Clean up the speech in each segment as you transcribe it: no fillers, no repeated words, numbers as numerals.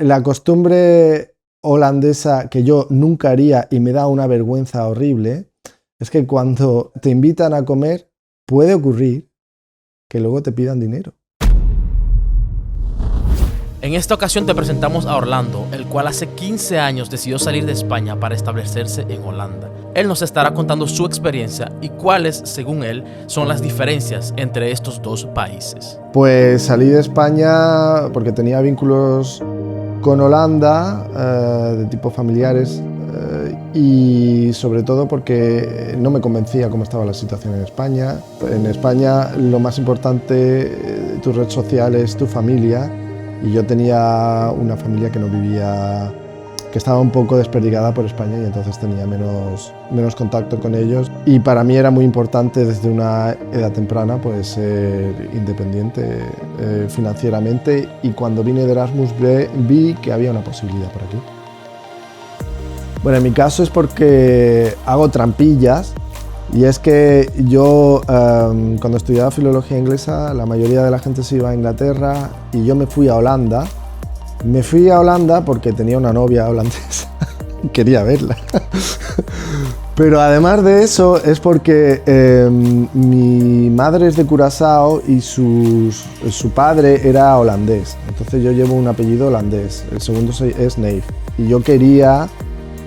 La costumbre holandesa que yo nunca haría y me da una vergüenza horrible es que cuando te invitan a comer puede ocurrir que luego te pidan dinero. En esta ocasión te presentamos a Orlando, el cual hace 15 años decidió salir de España para establecerse en Holanda. Él nos estará contando su experiencia y cuáles, según él, son las diferencias entre estos dos países. Pues salí de España porque tenía vínculos con Holanda, de tipo familiares, y sobre todo porque no me convencía cómo estaba la situación en España. En España lo más importante, tu red social es tu familia, y yo tenía una familia que no vivía, que estaba un poco desperdigada por España, y entonces tenía menos contacto con ellos. Y para mí era muy importante desde una edad temprana pues ser independiente financieramente, y cuando vine de Erasmus vi que había una posibilidad por aquí. Bueno, en mi caso es porque hago trampillas, y es que yo cuando estudiaba filología inglesa la mayoría de la gente se iba a Inglaterra y yo me fui a Holanda. Me fui a Holanda porque tenía una novia holandesa, quería verla. Pero además de eso es porque mi madre es de Curazao y su padre era holandés. Entonces yo llevo un apellido holandés, el segundo es Neef. Y yo quería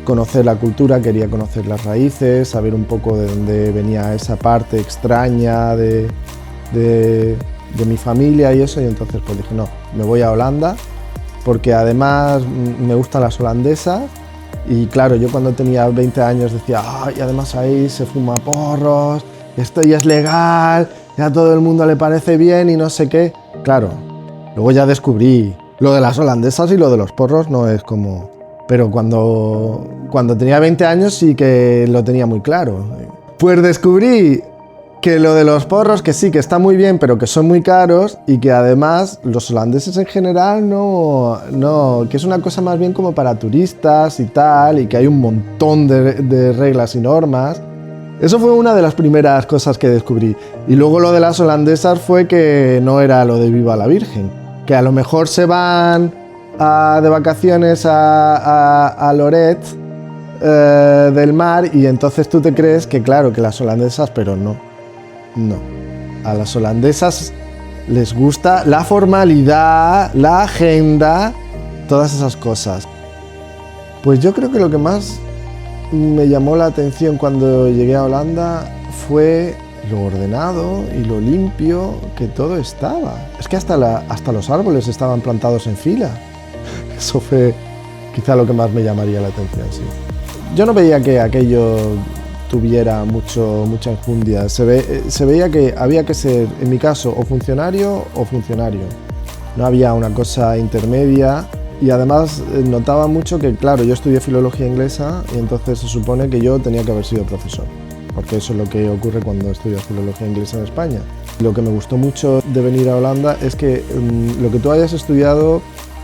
conocer la cultura, quería conocer las raíces, saber un poco de dónde venía esa parte extraña de mi familia y eso. Y entonces pues dije, no, me voy a Holanda, porque además me gustan las holandesas. Y claro, yo cuando tenía 20 años decía, y además ahí se fuma porros, esto ya es legal, ya a todo el mundo le parece bien y no sé qué. Claro, luego ya descubrí lo de las holandesas y lo de los porros no es como... Pero cuando tenía 20 años sí que lo tenía muy claro. Pues descubrí que lo de los porros, que sí, que está muy bien, pero que son muy caros, y que además los holandeses en general no, que es una cosa más bien como para turistas y tal, y que hay un montón de reglas y normas. Eso fue una de las primeras cosas que descubrí. Y luego lo de las holandesas fue que no era lo de Viva la Virgen, que a lo mejor se van de vacaciones a Lloret del Mar, y entonces tú te crees que claro, que las holandesas, pero no. A las holandesas les gusta la formalidad, la agenda, todas esas cosas. Pues yo creo que lo que más me llamó la atención cuando llegué a Holanda fue lo ordenado y lo limpio que todo estaba. Es que hasta los árboles estaban plantados en fila. Eso fue quizá lo que más me llamaría la atención, sí. Yo no veía que aquello tuviera mucha enjundia. Se veía que había que ser, en mi caso, o funcionario o funcionario. No había una cosa intermedia, y además notaba mucho que, claro, yo estudié filología inglesa y entonces se supone que yo tenía que haber sido profesor, porque eso es lo que ocurre cuando estudias filología inglesa en España. Lo que me gustó mucho de venir a Holanda es que lo que tú hayas estudiado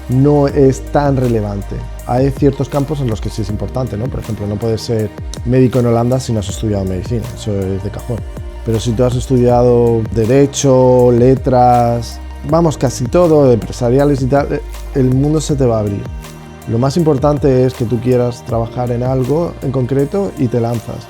no es tan relevante. Hay ciertos campos en los que sí es importante, ¿no? Por ejemplo, no puedes ser médico en Holanda si no has estudiado medicina, eso es de cajón. Pero si tú has estudiado derecho, letras, vamos, casi todo, empresariales y tal, el mundo se te va a abrir. Lo más importante es que tú quieras trabajar en algo en concreto y te lanzas.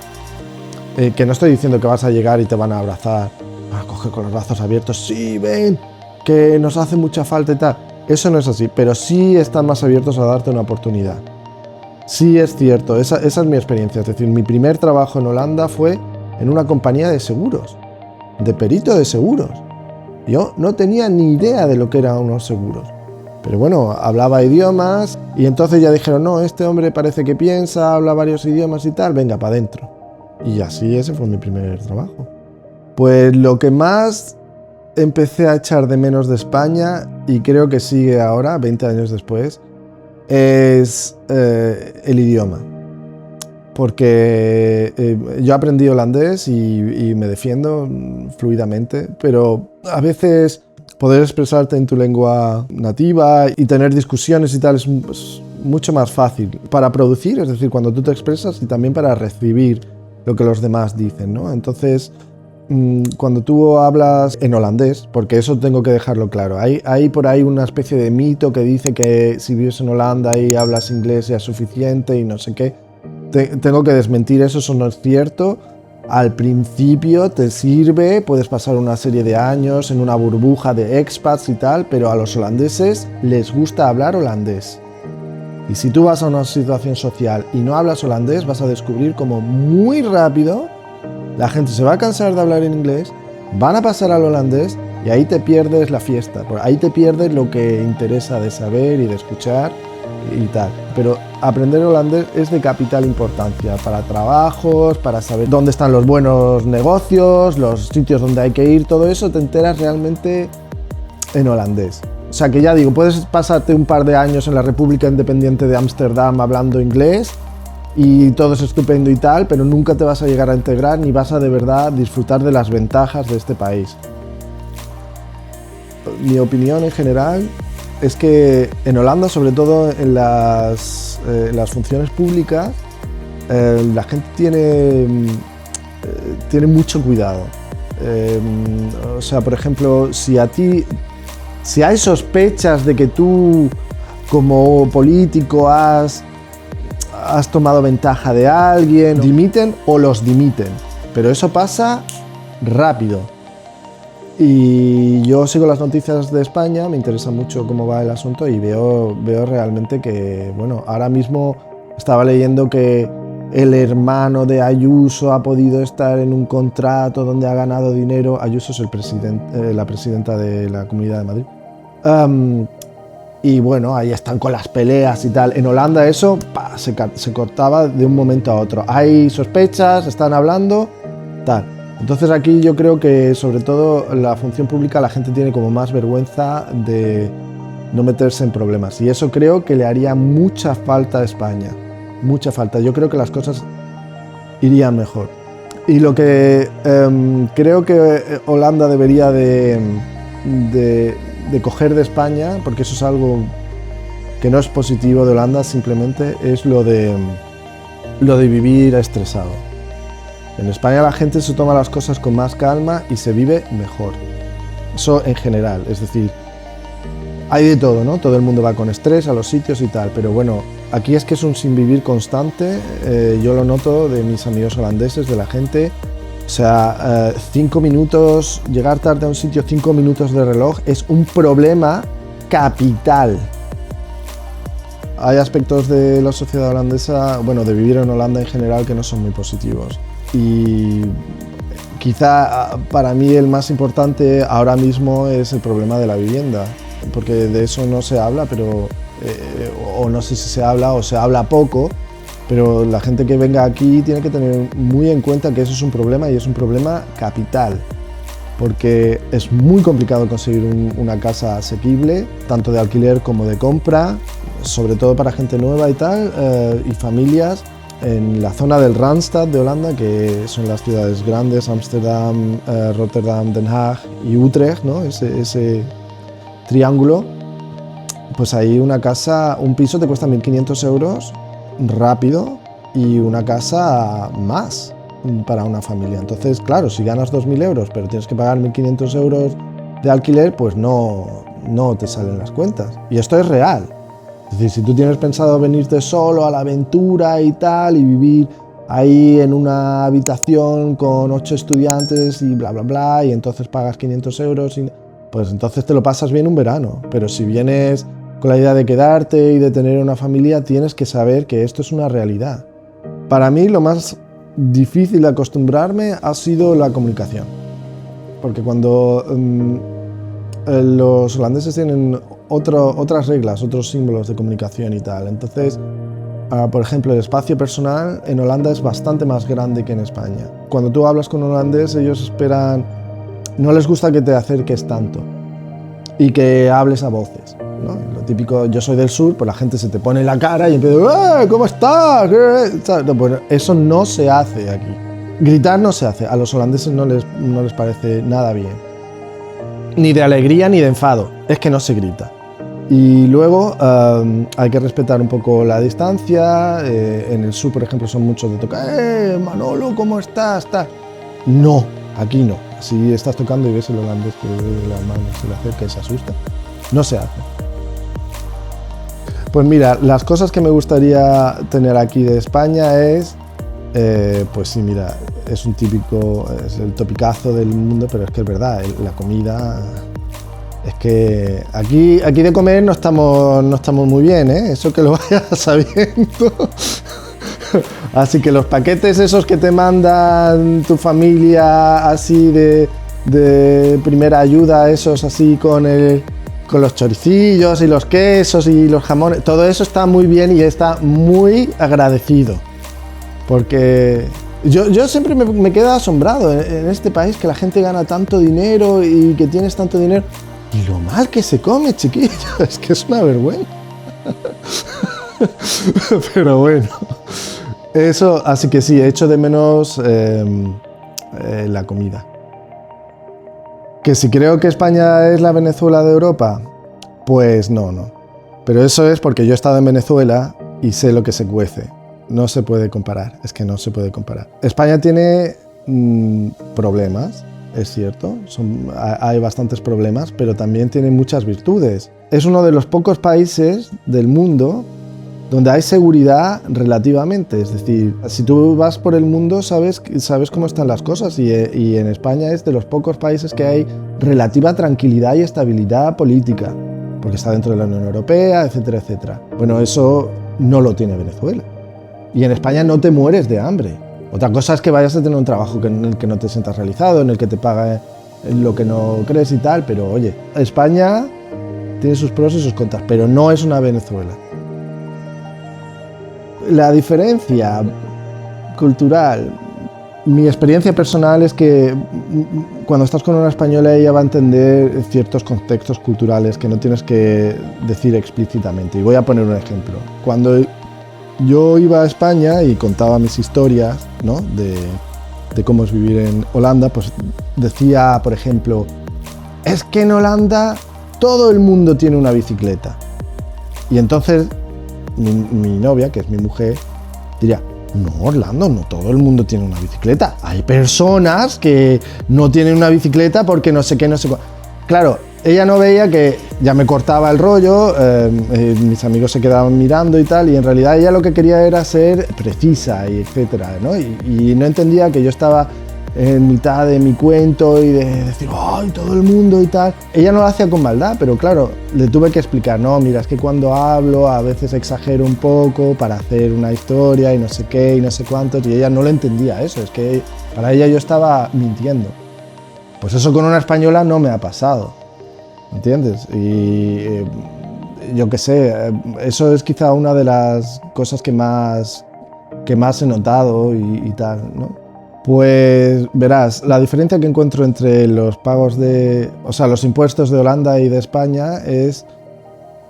Que no estoy diciendo que vas a llegar y te van a abrazar, a coger con los brazos abiertos, sí, ven, que nos hace mucha falta y tal. Eso no es así, pero sí están más abiertos a darte una oportunidad. Sí es cierto, esa es mi experiencia. Es decir, mi primer trabajo en Holanda fue en una compañía de seguros, de perito de seguros. Yo no tenía ni idea de lo que eran unos seguros. Pero bueno, hablaba idiomas y entonces ya dijeron, no, este hombre parece que piensa, habla varios idiomas y tal, venga, para adentro. Y así ese fue mi primer trabajo. Pues lo que más empecé a echar de menos de España, y creo que sigue ahora, 20 años después, es el idioma. Porque yo aprendí holandés y me defiendo fluidamente, pero a veces poder expresarte en tu lengua nativa y tener discusiones y tal es mucho más fácil para producir, es decir, cuando tú te expresas, y también para recibir lo que los demás dicen, ¿no? Entonces, cuando tú hablas en holandés, porque eso tengo que dejarlo claro, hay por ahí una especie de mito que dice que si vives en Holanda y hablas inglés ya es suficiente y no sé qué. Tengo que desmentir eso no es cierto. Al principio te sirve, puedes pasar una serie de años en una burbuja de expats y tal, pero a los holandeses les gusta hablar holandés. Y si tú vas a una situación social y no hablas holandés, vas a descubrir como muy rápido la gente se va a cansar de hablar en inglés, van a pasar al holandés y ahí te pierdes la fiesta, ahí te pierdes lo que interesa de saber y de escuchar y tal. Pero aprender holandés es de capital importancia para trabajos, para saber dónde están los buenos negocios, los sitios donde hay que ir, todo eso te enteras realmente en holandés. O sea que ya digo, puedes pasarte un par de años en la República Independiente de Ámsterdam hablando inglés y todo es estupendo y tal, pero nunca te vas a llegar a integrar ni vas a de verdad disfrutar de las ventajas de este país. Mi opinión en general es que en Holanda, sobre todo en las funciones públicas, la gente tiene mucho cuidado. O sea, por ejemplo, si hay sospechas de que tú como político has tomado ventaja de alguien, dimiten o los dimiten, pero eso pasa rápido. Y yo sigo las noticias de España, me interesa mucho cómo va el asunto y veo realmente que, bueno, ahora mismo estaba leyendo que el hermano de Ayuso ha podido estar en un contrato donde ha ganado dinero. Ayuso es la presidenta de la Comunidad de Madrid. Y bueno, ahí están con las peleas y tal. En Holanda eso se cortaba de un momento a otro. Hay sospechas, están hablando, tal. Entonces aquí yo creo que sobre todo en la función pública la gente tiene como más vergüenza de no meterse en problemas. Y eso creo que le haría mucha falta a España. Mucha falta. Yo creo que las cosas irían mejor. Y lo que creo que Holanda debería de coger de España, porque eso es algo que no es positivo de Holanda, simplemente es lo de vivir estresado. En España la gente se toma las cosas con más calma y se vive mejor. Eso en general, es decir, hay de todo, ¿no? Todo el mundo va con estrés a los sitios y tal, pero bueno, aquí es que es un sinvivir constante. Yo lo noto de mis amigos holandeses, de la gente. O sea, 5 minutos, llegar tarde a un sitio, 5 minutos de reloj, es un problema capital. Hay aspectos de la sociedad holandesa, bueno, de vivir en Holanda en general, que no son muy positivos. Y quizá para mí el más importante ahora mismo es el problema de la vivienda, porque de eso no se habla, pero o no sé si se habla o se habla poco, pero la gente que venga aquí tiene que tener muy en cuenta que eso es un problema y es un problema capital, porque es muy complicado conseguir una casa asequible, tanto de alquiler como de compra, sobre todo para gente nueva y tal, y familias. En la zona del Randstad de Holanda, que son las ciudades grandes, Ámsterdam, Rotterdam, Den Haag y Utrecht, ¿no? Ese triángulo, pues ahí un piso te cuesta 1.500 euros rápido y una casa más para una familia. Entonces, claro, si ganas 2.000 euros pero tienes que pagar 1.500 euros de alquiler, pues no te salen las cuentas. Y esto es real. Es decir, si tú tienes pensado venirte solo a la aventura y tal, y vivir ahí en una habitación con 8 estudiantes y bla, bla, bla, y entonces pagas 500 euros, pues entonces te lo pasas bien un verano. Pero si vienes con la idea de quedarte y de tener una familia, tienes que saber que esto es una realidad. Para mí lo más difícil de acostumbrarme ha sido la comunicación. Porque cuando los holandeses tienen otras reglas, otros símbolos de comunicación y tal. Entonces, por ejemplo, el espacio personal en Holanda es bastante más grande que en España. Cuando tú hablas con un holandés, ellos esperan, no les gusta que te acerques tanto y que hables a voces, ¿no? Lo típico, yo soy del sur, pues la gente se te pone en la cara y empieza, ¿cómo estás? Bueno, eso no se hace aquí. Gritar no se hace, a los holandeses no les parece nada bien. Ni de alegría ni de enfado, es que no se grita. Y luego hay que respetar un poco la distancia. En el sur, por ejemplo, son muchos de tocar, Manolo, ¿cómo estás? No, Aquí no. Si estás tocando y ves el holandés que la mano se le acerca y se asusta, no se hace. Pues mira, las cosas que me gustaría tener aquí de España es, pues sí, mira, es el topicazo del mundo, pero es que es verdad, la comida, es que aquí de comer no estamos muy bien, ¿eh? Eso que lo vayas sabiendo. Así que los paquetes esos que te mandan tu familia así de primera ayuda, esos así con los choricillos y los quesos y los jamones, todo eso está muy bien y está muy agradecido. Porque yo siempre me quedo asombrado en este país que la gente gana tanto dinero y que tienes tanto dinero. Y lo mal que se come, chiquillo, es que es una vergüenza. Pero bueno, eso, así que sí, echo de menos la comida. ¿Que si creo que España es la Venezuela de Europa? Pues no. Pero eso es porque yo he estado en Venezuela y sé lo que se cuece. No se puede comparar, es que no se puede comparar. España tiene problemas, es cierto, hay bastantes problemas, pero también tiene muchas virtudes. Es uno de los pocos países del mundo donde hay seguridad relativamente, es decir, si tú vas por el mundo sabes cómo están las cosas y en España es de los pocos países que hay relativa tranquilidad y estabilidad política, porque está dentro de la Unión Europea, etcétera, etcétera. Bueno, eso no lo tiene Venezuela. Y en España no te mueres de hambre. Otra cosa es que vayas a tener un trabajo en el que no te sientas realizado, en el que te paga lo que no crees y tal, pero oye, España tiene sus pros y sus contras, pero no es una Venezuela. La diferencia cultural, mi experiencia personal es que cuando estás con una española ella va a entender ciertos contextos culturales que no tienes que decir explícitamente. Y voy a poner un ejemplo. Cuando yo iba a España y contaba mis historias, ¿no?, de cómo es vivir en Holanda, pues decía, por ejemplo, es que en Holanda todo el mundo tiene una bicicleta. Y entonces mi novia, que es mi mujer, diría, no, Orlando, no todo el mundo tiene una bicicleta. Hay personas que no tienen una bicicleta porque no sé qué, no sé cuál. Claro, ella no veía que ya me cortaba el rollo, mis amigos se quedaban mirando y tal, y en realidad ella lo que quería era ser precisa y etcétera, ¿no? Y no entendía que yo estaba en mitad de mi cuento y de decir, ¡ay, todo el mundo y tal! Ella no lo hacía con maldad, pero claro, le tuve que explicar, no, mira, es que cuando hablo a veces exagero un poco para hacer una historia y no sé qué y no sé cuántos, y ella no lo entendía eso, es que para ella yo estaba mintiendo. Pues eso con una española no me ha pasado, ¿entiendes? Y yo qué sé, eso es quizá una de las cosas que más he notado y tal, ¿no? Pues verás, la diferencia que encuentro entre los pagos los impuestos de Holanda y de España es...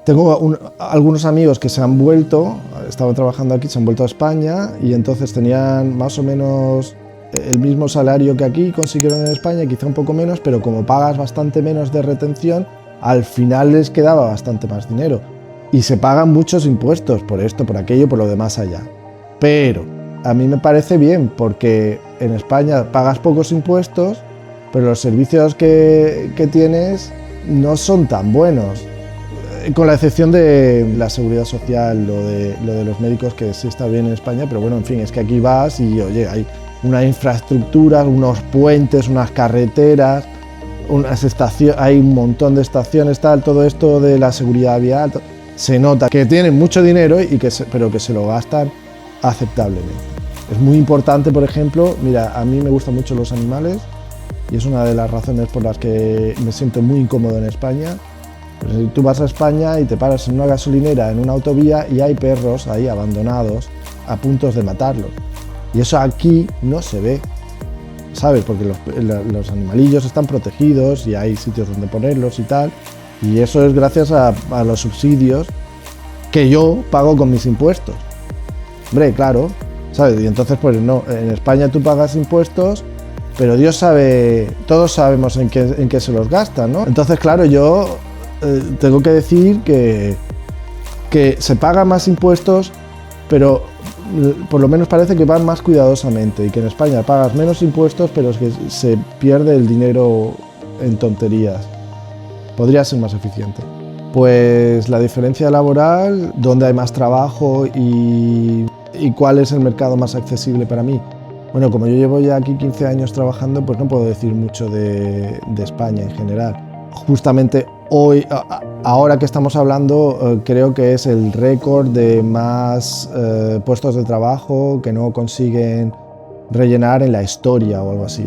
Tengo algunos amigos que se han vuelto, estaban trabajando aquí, se han vuelto a España y entonces tenían más o menos el mismo salario que aquí consiguieron en España, quizá un poco menos, pero como pagas bastante menos de retención, al final les quedaba bastante más dinero. Y se pagan muchos impuestos por esto, por aquello, por lo demás allá. Pero a mí me parece bien, porque en España pagas pocos impuestos, pero los servicios que tienes no son tan buenos. Con la excepción de la seguridad social, lo de los médicos, que sí está bien en España, pero bueno, en fin, es que aquí vas y, oye, hay una infraestructura, unos puentes, unas carreteras, unas estaciones, hay un montón de estaciones, tal, todo esto de la seguridad vial, se nota que tienen mucho dinero pero que se lo gastan aceptablemente. Es muy importante, por ejemplo, mira, a mí me gustan mucho los animales y es una de las razones por las que me siento muy incómodo en España. Pues si tú vas a España y te paras en una gasolinera, en una autovía y hay perros ahí abandonados a puntos de matarlos. Y eso aquí no se ve, ¿sabes? Porque los animalillos están protegidos y hay sitios donde ponerlos y tal. Y eso es gracias a los subsidios que yo pago con mis impuestos. Hombre, claro, ¿sabes? Y entonces, pues no, en España tú pagas impuestos, pero Dios sabe, todos sabemos en qué se los gastan, ¿no? Entonces, claro, yo tengo que decir que se pagan más impuestos, pero por lo menos parece que van más cuidadosamente y que en España pagas menos impuestos, pero es que se pierde el dinero en tonterías. Podría ser más eficiente. Pues la diferencia laboral, dónde hay más trabajo y cuál es el mercado más accesible para mí. Bueno, como yo llevo ya aquí 15 años trabajando, pues no puedo decir mucho de España en general. Justamente hoy, ahora que estamos hablando, creo que es el récord de más puestos de trabajo que no consiguen rellenar en la historia o algo así.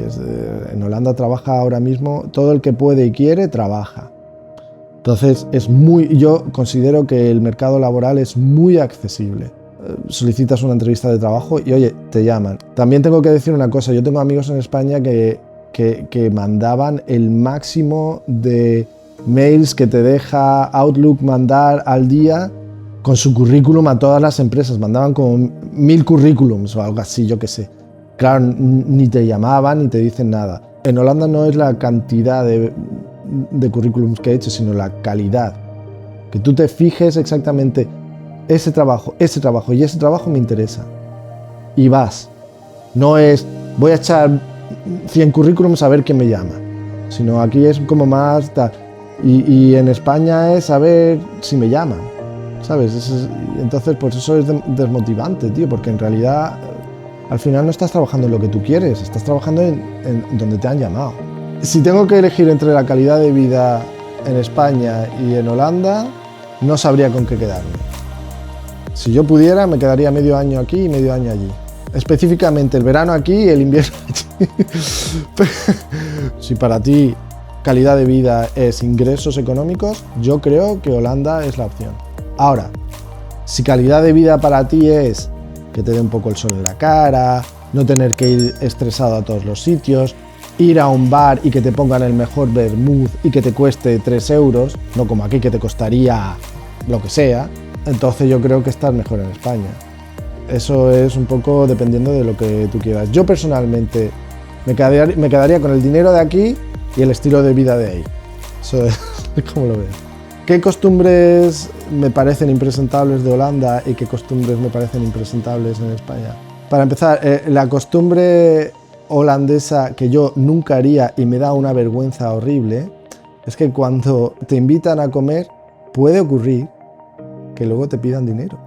En Holanda trabaja ahora mismo, todo el que puede y quiere trabaja. Entonces, yo considero que el mercado laboral es muy accesible. Solicitas una entrevista de trabajo y, oye, te llaman. También tengo que decir una cosa, yo tengo amigos en España que mandaban el máximo de mails que te deja Outlook mandar al día con su currículum a todas las empresas. Mandaban como 1000 currículums o algo así, yo qué sé. Claro, ni te llamaban ni te dicen nada. En Holanda no es la cantidad de currículums que he hecho, sino la calidad. Que tú te fijes exactamente ese trabajo y ese trabajo me interesa. Y vas. No es, voy a echar 100 currículums a ver quién me llama. Sino aquí es como más tal. Y en España es a ver si me llaman. ¿Sabes? Entonces, pues eso es desmotivante, tío, porque en realidad al final no estás trabajando en lo que tú quieres, estás trabajando en donde te han llamado. Si tengo que elegir entre la calidad de vida en España y en Holanda, no sabría con qué quedarme. Si yo pudiera, me quedaría medio año aquí y medio año allí. Específicamente el verano aquí y el invierno allí. Si para ti calidad de vida es ingresos económicos, yo creo que Holanda es la opción. Ahora, si calidad de vida para ti es que te dé un poco el sol en la cara, no tener que ir estresado a todos los sitios, ir a un bar y que te pongan el mejor vermouth y que te cueste 3 euros, no como aquí que te costaría lo que sea, entonces yo creo que estás mejor en España. Eso es un poco dependiendo de lo que tú quieras. Yo personalmente me quedaría con el dinero de aquí y el estilo de vida de ahí. Eso es como lo veo. ¿Qué costumbres me parecen impresentables de Holanda y qué costumbres me parecen impresentables en España? Para empezar, la costumbre holandesa que yo nunca haría y me da una vergüenza horrible es que cuando te invitan a comer puede ocurrir que luego te pidan dinero.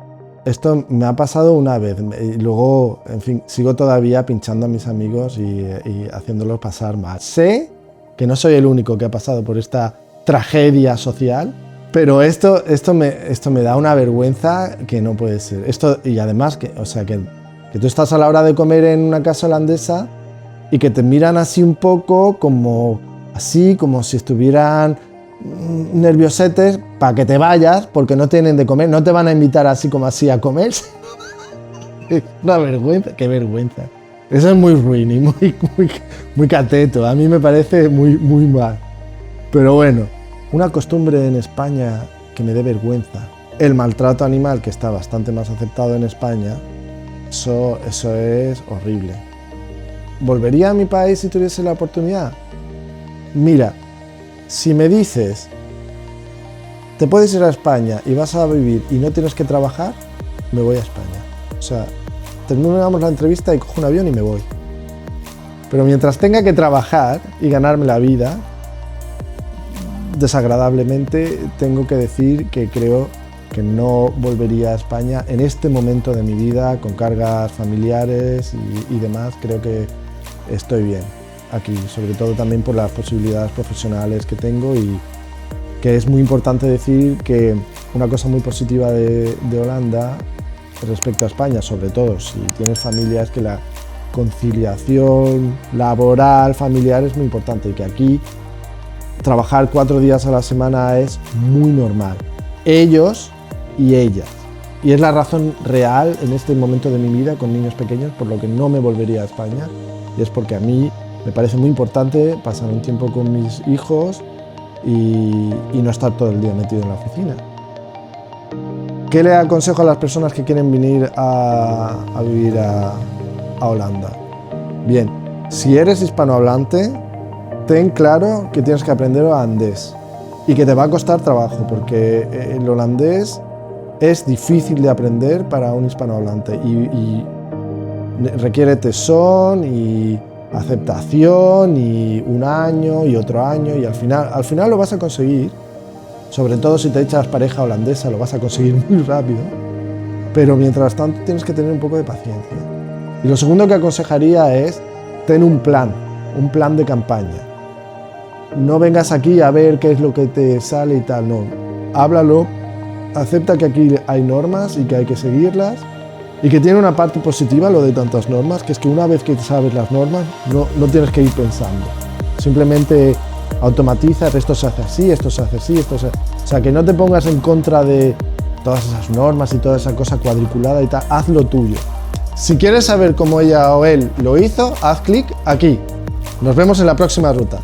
Esto me ha pasado una vez y luego, en fin, sigo todavía pinchando a mis amigos y haciéndolos pasar mal. Sé que no soy el único que ha pasado por esta tragedia social, pero esto me da una vergüenza que no puede ser. Y además, que tú estás a la hora de comer en una casa holandesa y que te miran así un poco como si estuvieran nerviosetes para que te vayas porque no tienen de comer, no te van a invitar así como así a comer. Una vergüenza, qué vergüenza. Eso es muy ruin y muy cateto, a mí me parece muy mal. Pero bueno, una costumbre en España que me dé vergüenza. El maltrato animal, que está bastante más aceptado en España, eso es horrible. ¿Volvería a mi país si tuviese la oportunidad? Mira, si me dices, te puedes ir a España y vas a vivir y no tienes que trabajar, me voy a España. O sea, terminamos la entrevista y cojo un avión y me voy. Pero mientras tenga que trabajar y ganarme la vida, desagradablemente tengo que decir que creo que no volvería a España en este momento de mi vida, con cargas familiares y demás. Creo que estoy bien aquí, sobre todo también por las posibilidades profesionales que tengo, y que es muy importante decir que una cosa muy positiva de Holanda respecto a España, sobre todo si tienes familia, es que la conciliación laboral, familiar es muy importante, y que aquí trabajar 4 días a la semana es muy normal. Ellos y ellas. Y es la razón real en este momento de mi vida con niños pequeños por lo que no me volvería a España, y es porque a mí me parece muy importante pasar un tiempo con mis hijos y no estar todo el día metido en la oficina. ¿Qué le aconsejo a las personas que quieren venir a vivir a Holanda? Bien, si eres hispanohablante, ten claro que tienes que aprender holandés y que te va a costar trabajo, porque el holandés es difícil de aprender para un hispanohablante y requiere tesón y aceptación y un año y otro año y al final lo vas a conseguir, sobre todo si te echas pareja holandesa, lo vas a conseguir muy rápido, pero mientras tanto tienes que tener un poco de paciencia. Y lo segundo que aconsejaría es ten un plan de campaña. No vengas aquí a ver qué es lo que te sale y tal, no. Háblalo, acepta que aquí hay normas y que hay que seguirlas y que tiene una parte positiva lo de tantas normas, que es que una vez que sabes las normas no tienes que ir pensando. Simplemente automatizas, esto se hace así, esto se hace así, esto se... O sea, que no te pongas en contra de todas esas normas y toda esa cosa cuadriculada y tal, haz lo tuyo. Si quieres saber cómo ella o él lo hizo, haz clic aquí. Nos vemos en la próxima ruta.